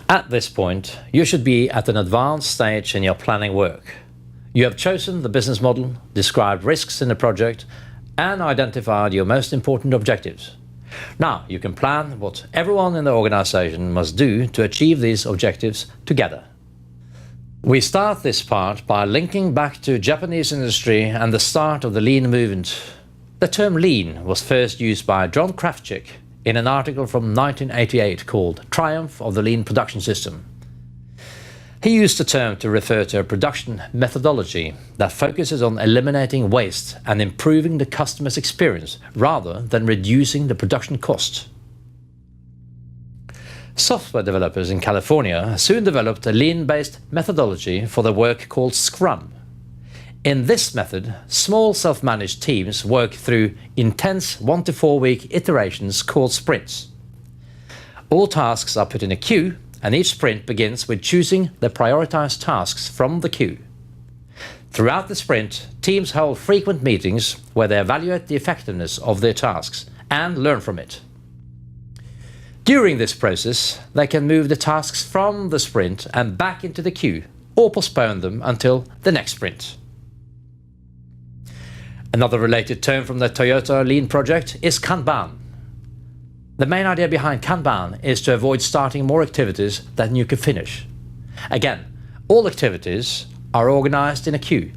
At this point, you should be at an advanced stage in your planning work. You have chosen the business model, described risks in the project, and identified your most important objectives. Now you can plan what everyone in the organization must do to achieve these objectives together. We start this part by linking back to Japanese industry and the start of the lean movement. The term lean was first used by John Krafcik in an article from 1988 called Triumph of the Lean Production System. He used the term to refer to a production methodology that focuses on eliminating waste and improving the customer's experience rather than reducing the production cost. Software developers in California soon developed a lean-based methodology for their work called Scrum. In this method, small self-managed teams work through intense 1 to 4 week iterations called sprints. All tasks are put in a queue, and each sprint begins with choosing the prioritized tasks from the queue. Throughout the sprint, teams hold frequent meetings where they evaluate the effectiveness of their tasks and learn from it. During this process, they can move the tasks from the sprint and back into the queue, or postpone them until the next sprint. Another related term from the Toyota Lean project is Kanban. The main idea behind Kanban is to avoid starting more activities than you can finish. Again, all activities are organized in a queue,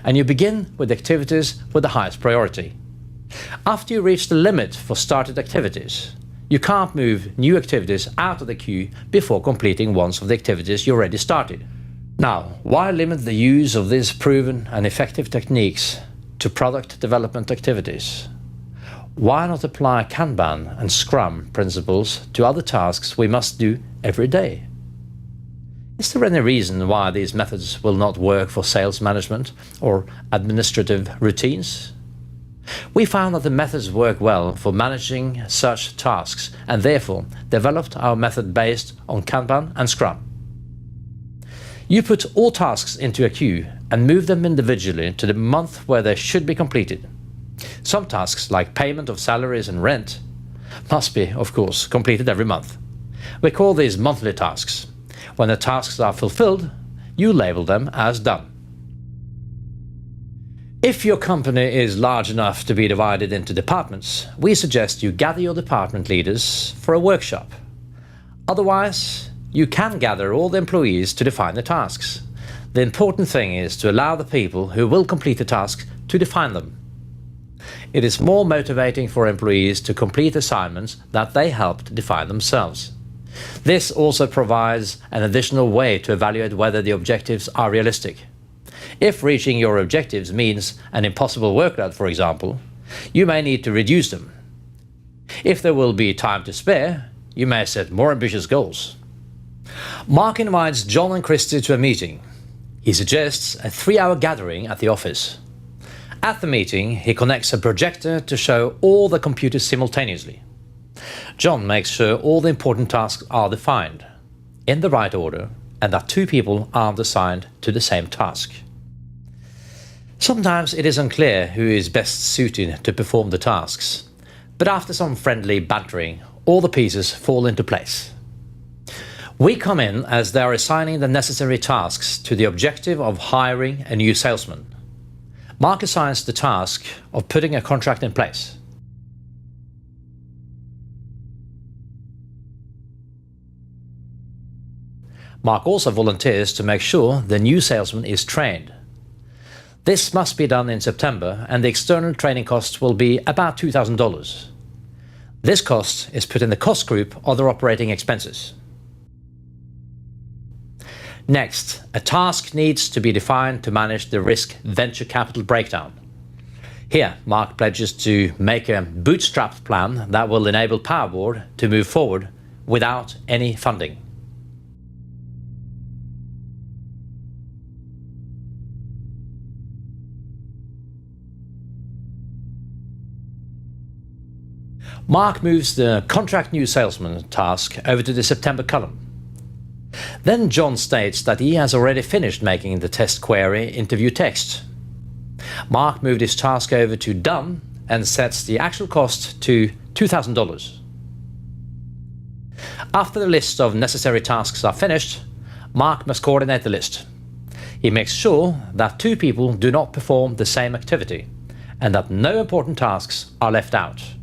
and you begin with activities with the highest priority. After you reach the limit for started activities, you can't move new activities out of the queue before completing ones of the activities you already started. Now, why limit the use of these proven and effective techniques to product development activities? Why not apply Kanban and Scrum principles to other tasks we must do every day? Is there any reason why these methods will not work for sales management or administrative routines? We found that the methods work well for managing such tasks and therefore developed our method based on Kanban and Scrum. You put all tasks into a queue and move them individually to the month where they should be completed. Some tasks, like payment of salaries and rent, must be, of course, completed every month. We call these monthly tasks. When the tasks are fulfilled, you label them as done. If your company is large enough to be divided into departments, we suggest you gather your department leaders for a workshop. Otherwise, you can gather all the employees to define the tasks. The important thing is to allow the people who will complete the tasks to define them. It is more motivating for employees to complete assignments that they helped define themselves. This also provides an additional way to evaluate whether the objectives are realistic. If reaching your objectives means an impossible workload, for example, you may need to reduce them. If there will be time to spare, you may set more ambitious goals. Mark invites John and Christy to a meeting. He suggests a 3-hour gathering at the office. At the meeting, he connects a projector to show all the computers simultaneously. John makes sure all the important tasks are defined, in the right order, and that 2 people aren't assigned to the same task. Sometimes it is unclear who is best suited to perform the tasks, but after some friendly bantering, all the pieces fall into place. We come in as they are assigning the necessary tasks to the objective of hiring a new salesman. Mark assigns the task of putting a contract in place. Mark also volunteers to make sure the new salesman is trained. This must be done in September, and the external training cost will be about $2,000. This cost is put in the cost group Other Operating Expenses. Next, a task needs to be defined to manage the risk venture capital breakdown. Here, Mark pledges to make a bootstrapped plan that will enable Powerboard to move forward without any funding. Mark moves the contract new salesman task over to the September column. Then John states that he has already finished making the test query interview text. Mark moved his task over to done and sets the actual cost to $2,000. After the list of necessary tasks are finished, Mark must coordinate the list. He makes sure that two people do not perform the same activity and that no important tasks are left out.